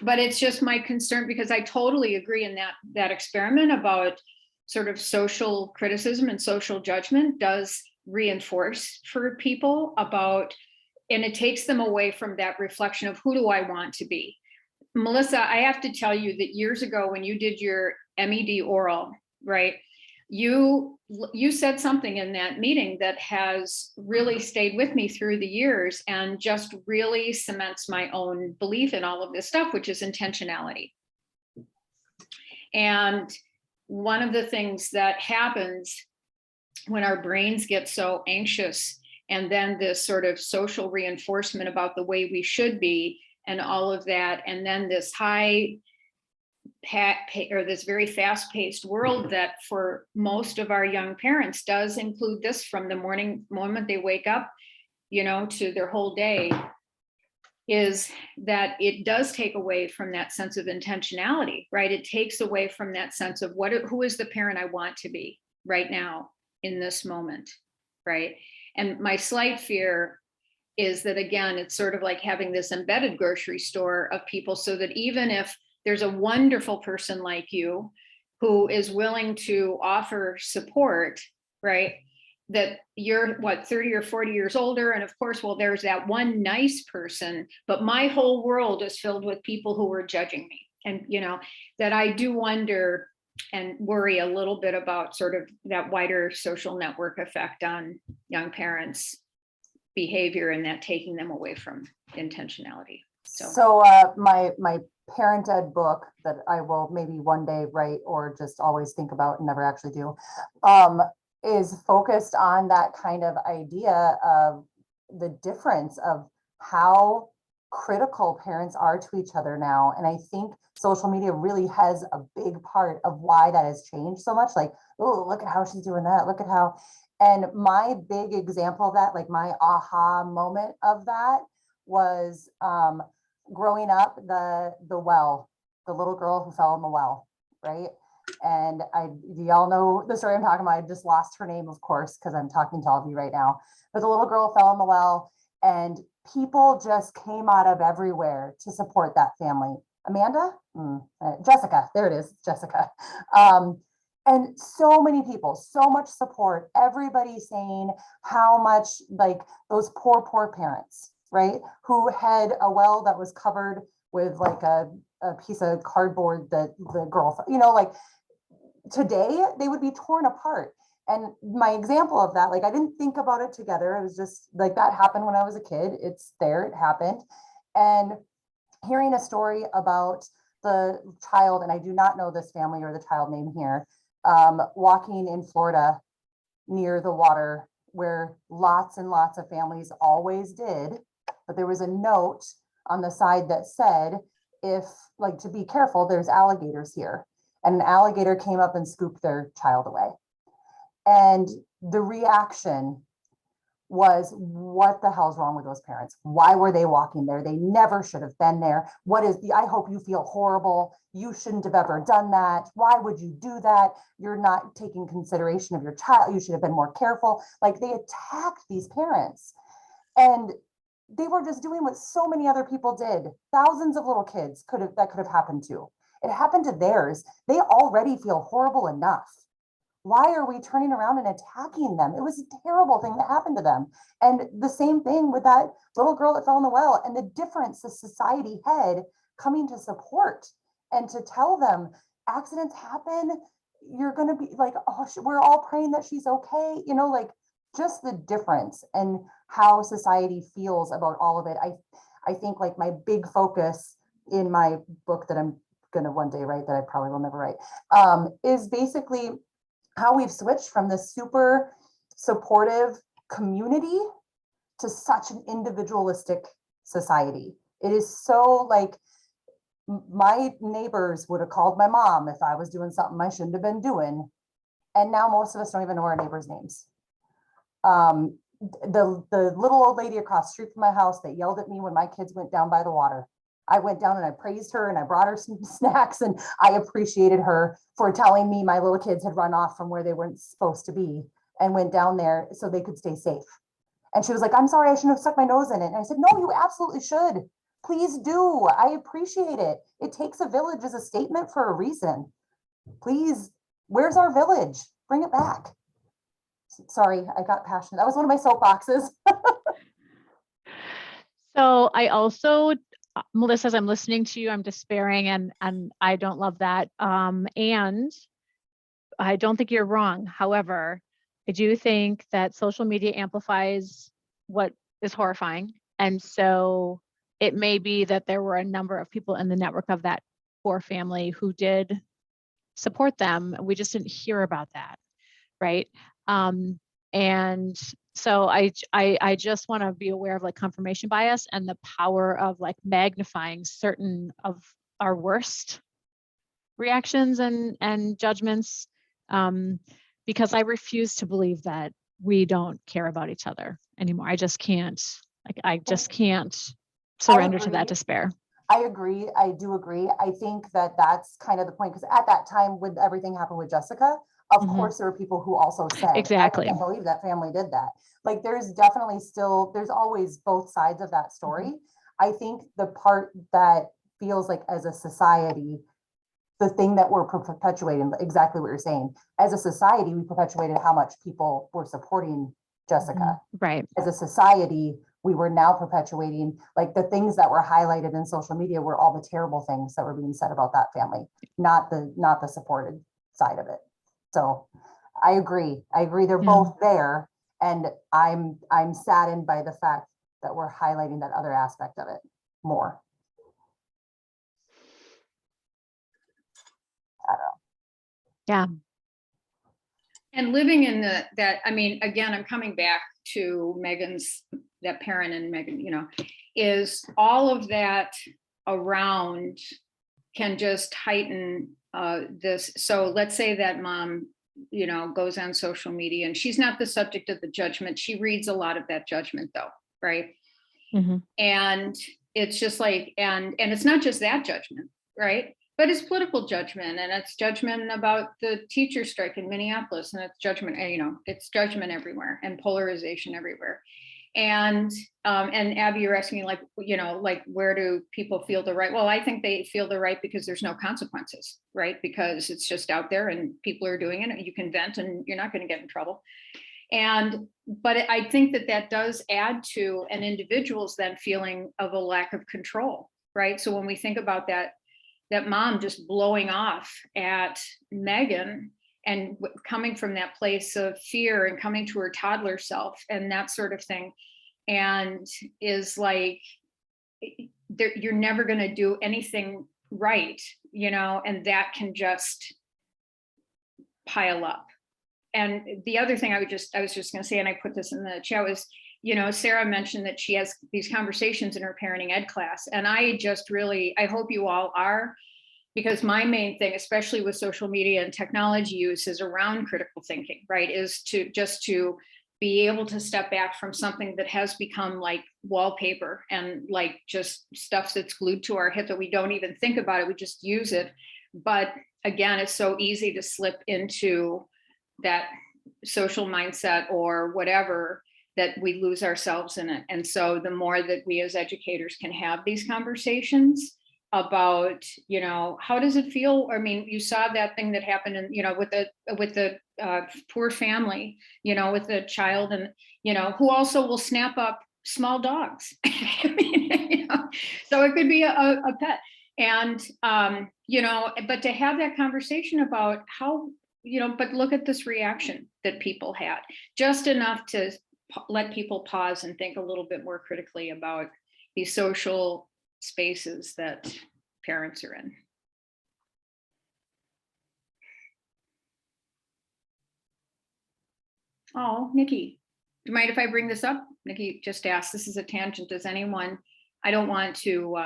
but it's just my concern, because I totally agree in that experiment about sort of social criticism and social judgment does reinforce for people and it takes them away from that reflection of who do I want to be. Melissa, I have to tell you that years ago when you did your MED oral, right, you said something in that meeting that has really stayed with me through the years and just really cements my own belief in all of this stuff, which is intentionality. And one of the things that happens when our brains get so anxious, and then this sort of social reinforcement about the way we should be and all of that, and then this this very fast-paced world that for most of our young parents does include this from the moment they wake up, to their whole day, is that it does take away from that sense of intentionality, right? It takes away from that sense of who is the parent I want to be right now in this moment, right? And my slight fear is that, again, it's sort of like having this embedded grocery store of people, so that even if there's a wonderful person like you who is willing to offer support, right, that you're 30 or 40 years older, and of course, well, there's that one nice person, but my whole world is filled with people who are judging me. And that I do wonder and worry a little bit about sort of that wider social network effect on young parents' behavior, and that taking them away from intentionality. So my parent ed book that I will maybe one day write or just always think about and never actually do, is focused on that kind of idea of the difference of how critical parents are to each other now. And I think social media really has a big part of why that has changed so much. Like, oh, look at how she's doing that. Look at how. And my big example of that, like my aha moment of that was growing up, the little girl who fell in the well, right? And do y'all know the story I'm talking about? I just lost her name, of course, because I'm talking to all of you right now. But the little girl fell in the well, and people just came out of everywhere to support that family. Amanda? Jessica, there it is, Jessica. And so many people, so much support, everybody saying how much, like, those poor parents, right? Who had a well that was covered with like a piece of cardboard that the girl, like today they would be torn apart. And my example of that, like, I didn't think about it together. It was just like, that happened when I was a kid. It's there, it happened. And hearing a story about the child, and I do not know this family or the child name here, walking in Florida near the water where lots and lots of families always did. But there was a note on the side that said, to be careful, there's alligators here. And an alligator came up and scooped their child away. And the reaction was, what the hell's wrong with those parents? Why were they walking there? They never should have been there. I hope you feel horrible. You shouldn't have ever done that. Why would you do that? You're not taking consideration of your child. You should have been more careful. Like, they attacked these parents. And they were just doing what so many other people did. Thousands of little kids could have happened to. It happened to theirs. They already feel horrible enough. Why are we turning around and attacking them? It was a terrible thing that happened to them. And the same thing with that little girl that fell in the well, and the difference the society had coming to support and to tell them accidents happen. You're going to be like, oh, we're all praying that she's okay. Like, just the difference and how society feels about all of it. I think, like, my big focus in my book that I'm going to one day write, that I probably will never write, is basically how we've switched from this super supportive community to such an individualistic society. It is so, like, my neighbors would have called my mom if I was doing something I shouldn't have been doing. And now most of us don't even know our neighbors' names. The little old lady across the street from my house that yelled at me when my kids went down by the water, I went down and I praised her and I brought her some snacks, and I appreciated her for telling me my little kids had run off from where they weren't supposed to be and went down there so they could stay safe. And she was like, I'm sorry, I shouldn't have stuck my nose in it. And I said, no, you absolutely should. Please do. I appreciate it. It takes a village as a statement for a reason. Please, where's our village? Bring it back. Sorry, I got passionate. That was one of my soapboxes. So I also, Melissa, as I'm listening to you, I'm despairing, and I don't love that. And I don't think you're wrong. However, I do think that social media amplifies what is horrifying. And so it may be that there were a number of people in the network of that poor family who did support them. We just didn't hear about that, right? And so I just want to be aware of, like, confirmation bias and the power of, like, magnifying certain of our worst reactions and judgments, because I refuse to believe that we don't care about each other anymore. I just can't. Like, I just can't surrender to that despair. I agree. I do agree. I think that that's kind of the point, because at that time, when everything happened with Jessica, of course, there were people who also said, exactly, I can't believe that family did that. Like, there's definitely there's always both sides of that story. I think the part that feels like, as a society, the thing that we're perpetuating, exactly what you're saying, as a society, we perpetuated how much people were supporting Jessica. Right. As a society, we were now perpetuating, like, the things that were highlighted in social media were all the terrible things that were being said about that family, not the supported side of it. So I agree. They're both there. And I'm saddened by the fact that we're highlighting that other aspect of it more. Yeah. And living in that, I mean, again, I'm coming back to Megan's, that parent and Megan, is all of that around can just heighten this. So let's say that mom, goes on social media and she's not the subject of the judgment. She reads a lot of that judgment though, right? Mm-hmm. And it's just like, and it's not just that judgment, right? But it's political judgment, and it's judgment about the teacher strike in Minneapolis, and it's judgment, it's judgment everywhere and polarization everywhere. And Abby, you're asking me like, where do people feel the right? Well, I think they feel the right because there's no consequences, right? Because it's just out there and people are doing it, and you can vent and you're not going to get in trouble. But I think that does add to an individual's then feeling of a lack of control, right? So when we think about that mom just blowing off at Megan and coming from that place of fear and coming to her toddler self and that sort of thing, and is like, you're never going to do anything right, and that can just pile up. And the other thing I was just going to say, and I put this in the chat, was, Sarah mentioned that she has these conversations in her parenting ed class. And I just really, I hope you all are, because my main thing, especially with social media and technology use, is around critical thinking, right? Is to be able to step back from something that has become like wallpaper and like just stuff that's glued to our hip that we don't even think about it. We just use it. But again, it's so easy to slip into that social mindset or whatever, that we lose ourselves in it. And so the more that we as educators can have these conversations about, how does it feel? I mean, you saw that thing that happened in, with the poor family, with the child, and, who also will snap up small dogs. I mean, so it could be a pet. And, but to have that conversation about how, but look at this reaction that people had, just enough to let people pause and think a little bit more critically about these social spaces that parents are in. Oh, Nikki, do you mind if I bring this up? Nikki just asked, this is a tangent. Does anyone, I don't want to,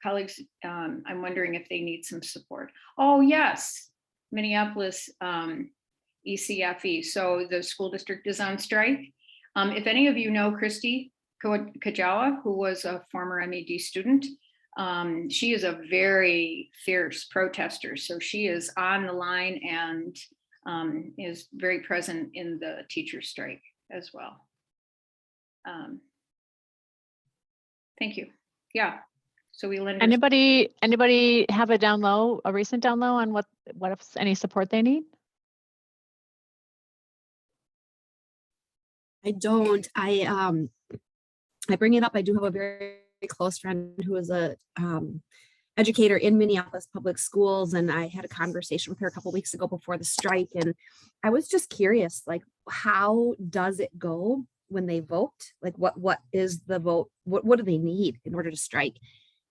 colleagues, I'm wondering if they need some support. Oh, yes, Minneapolis ECFE. So the school district is on strike. If any of you know Christy Kajawa, who was a former MED student, she is a very fierce protester. So she is on the line and is very present in the teacher strike as well. Thank you. Yeah. So we lend. Anybody have a recent down low on what if any support they need? I don't. I bring it up. I do have a very close friend who is a educator in Minneapolis public schools, and I had a conversation with her a couple of weeks ago before the strike, and I was just curious, like, how does it go when they vote? Like, what is the vote? What do they need in order to strike?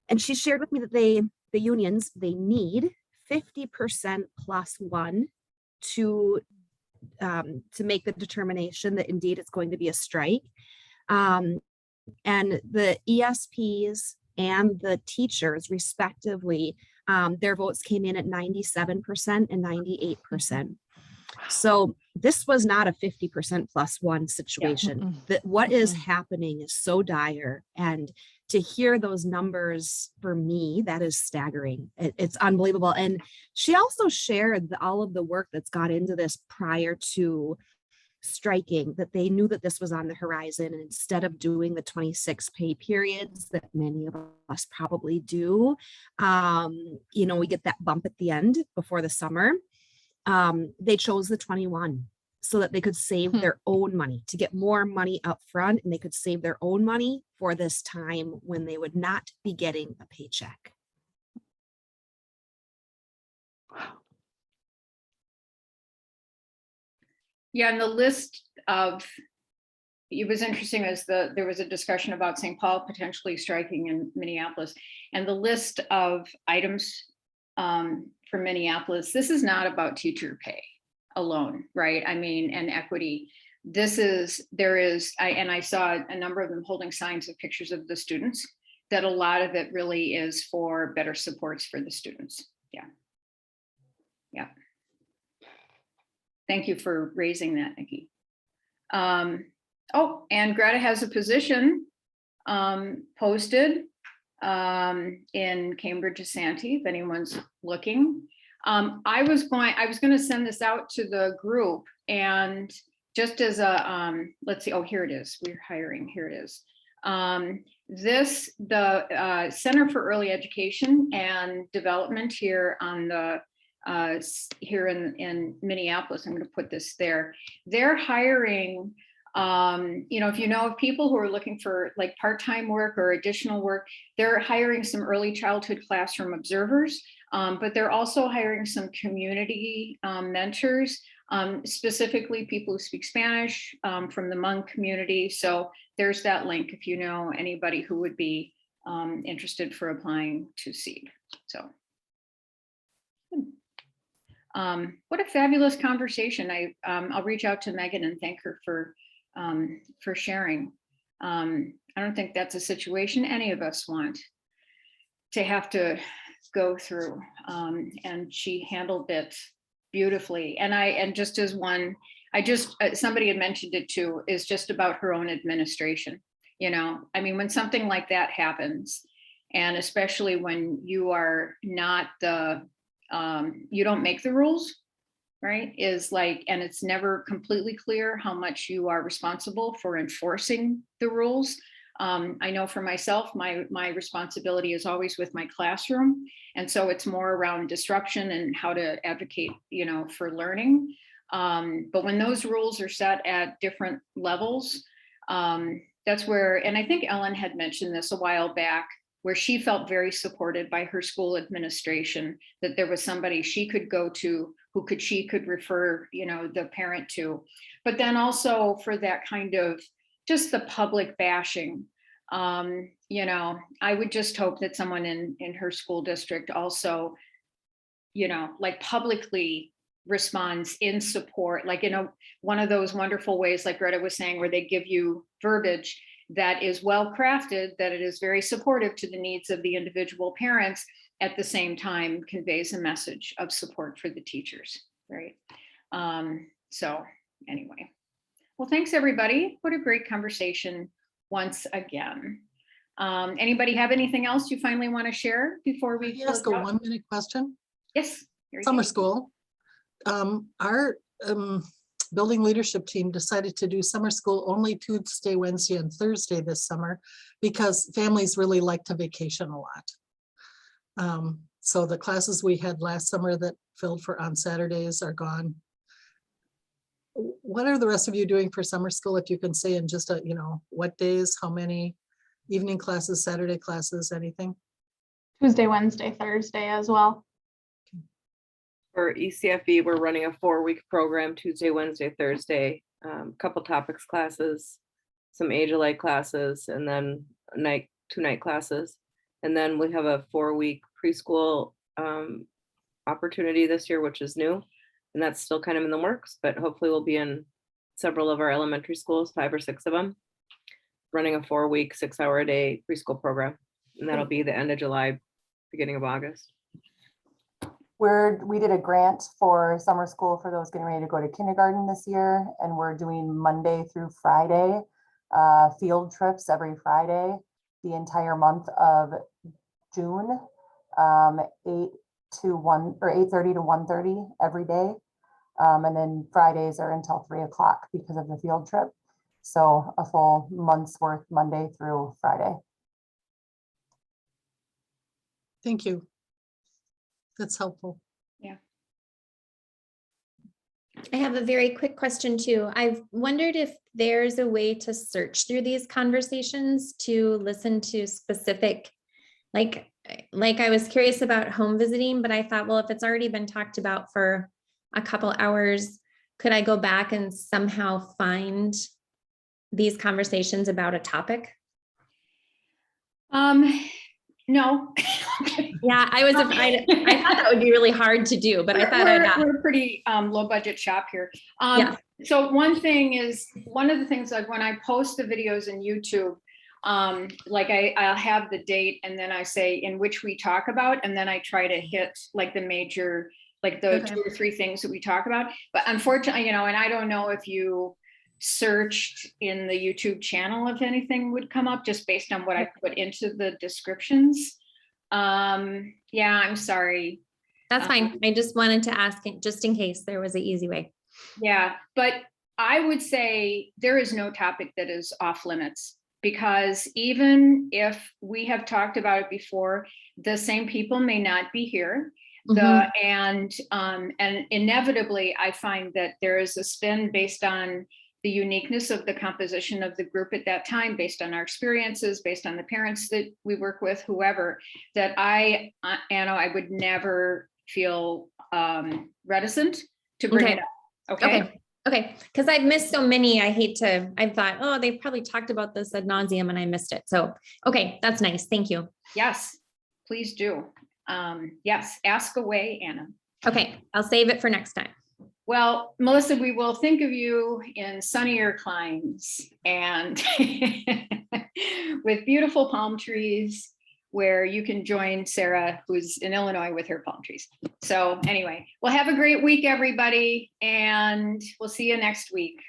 And she shared with me that the unions, they need 50% plus one to make the determination that indeed it's going to be a strike. And the ESPs and the teachers respectively, their votes came in at 97% and 98%. So this was not a 50% plus one situation. Yeah. That what is happening is so dire, and to hear those numbers, for me, that is staggering. It's unbelievable. And she also shared all of the work that's got into this prior to striking, that they knew that this was on the horizon, and instead of doing the 26 pay periods that many of us probably do, we get that bump at the end before the summer. They chose the 21 so that they could save their own money, to get more money up front, and they could save their own money for this time when they would not be getting a paycheck. Yeah, and the list of, it was interesting as there was a discussion about St. Paul potentially striking in Minneapolis, and the list of items for Minneapolis, this is not about teacher pay alone, right? I mean, and equity. I saw a number of them holding signs of pictures of the students, that a lot of it really is for better supports for the students. Yeah. Yeah. Thank you for raising that, Nikki. Oh, and Greta has a position posted in Cambridge Asante, if anyone's looking. I was going to send this out to the group, and just as a, let's see, oh, here it is. We're hiring, here it is. The Center for Early Education and Development here on the, here in Minneapolis, I'm going to put this there. They're hiring, if you know of people who are looking for like part-time work or additional work, they're hiring some early childhood classroom observers, but they're also hiring some community mentors, specifically people who speak Spanish from the Hmong community. So there's that link if you know anybody who would be interested for applying to SEED. So. What a fabulous conversation. I'll reach out to Megan and thank her for sharing. I don't think that's a situation any of us want to have to go through, and she handled it beautifully. And just as one, somebody had mentioned it too, is just about her own administration. I mean, when something like that happens, and especially when you are not you don't make the rules, right? And it's never completely clear how much you are responsible for enforcing the rules. I know for myself, my responsibility is always with my classroom. And so it's more around disruption and how to advocate, for learning. But when those rules are set at different levels, that's where, and I think Ellen had mentioned this a while back, where she felt very supported by her school administration, that there was somebody she could go to she could refer, the parent to. But then also for that kind of just the public bashing, I would just hope that someone in her school district also, like publicly responds in support, like one of those wonderful ways, like Greta was saying, where they give you verbiage that is well crafted, that it is very supportive to the needs of the individual parents, at the same time conveys a message of support for the teachers, right? So anyway, well, thanks everybody. What a great conversation once again. Anybody have anything else you finally want to share before we Can I ask a 1-minute question? Yes. Summer school. Our building leadership team decided to do summer school only Tuesday, Wednesday, and Thursday this summer because families really like to vacation a lot. So the classes we had last summer that filled for on Saturdays are gone. What are the rest of you doing for summer school? If you can say in just what days, how many evening classes, Saturday classes, anything? Tuesday, Wednesday, Thursday as well. For ECFE, we're running a 4-week program, Tuesday, Wednesday, Thursday, couple topics classes, some age-alike classes, and then 2 night classes. And then we have a 4-week preschool opportunity this year, which is new. And that's still kind of in the works, but hopefully we'll be in several of our elementary schools, 5 or 6 of them, running a 4-week, 6-hour-a-day preschool program. And that'll be the end of July, beginning of August. We did a grant for summer school for those getting ready to go to kindergarten this year, and we're doing Monday through Friday field trips every Friday, the entire month of June, 8 to 1 or 8:30 to 1:30 every day, and then Fridays are until 3 o'clock because of the field trip. So a full month's worth, Monday through Friday. Thank you. That's helpful. Yeah. I have a very quick question too. I've wondered if there's a way to search through these conversations to listen to specific, like I was curious about home visiting, but I thought, well, if it's already been talked about for a couple hours, could I go back and somehow find these conversations about a topic? No. Yeah, I thought that would be really hard to do, but I thought I'd ask. We're a pretty low budget shop here. Yeah. So one of the things, like when I post the videos in YouTube, like I'll have the date and then I say in which we talk about, and then I try to hit like the major, like the Okay. 2 or 3 things that we talk about. But unfortunately, and I don't know if you searched in the YouTube channel if anything would come up just based on what I put into the descriptions. Yeah, I'm sorry. That's fine. I just wanted to ask it just in case there was an easy way. Yeah, but I would say there is no topic that is off limits, because even if we have talked about it before, the same people may not be here. And inevitably, I find that there is a spin based on the uniqueness of the composition of the group at that time, based on our experiences, based on the parents that we work with, whoever, that Anna, I would never feel reticent to bring it up. Okay. Because I've missed so many. I thought, oh, they probably talked about this ad nauseum and I missed it. So, okay, that's nice. Thank you. Yes, please do. Yes, ask away, Anna. Okay, I'll save it for next time. Well, Melissa, we will think of you in sunnier climes and with beautiful palm trees where you can join Sarah, who's in Illinois, with her palm trees. So anyway, well, have a great week, everybody, and we'll see you next week.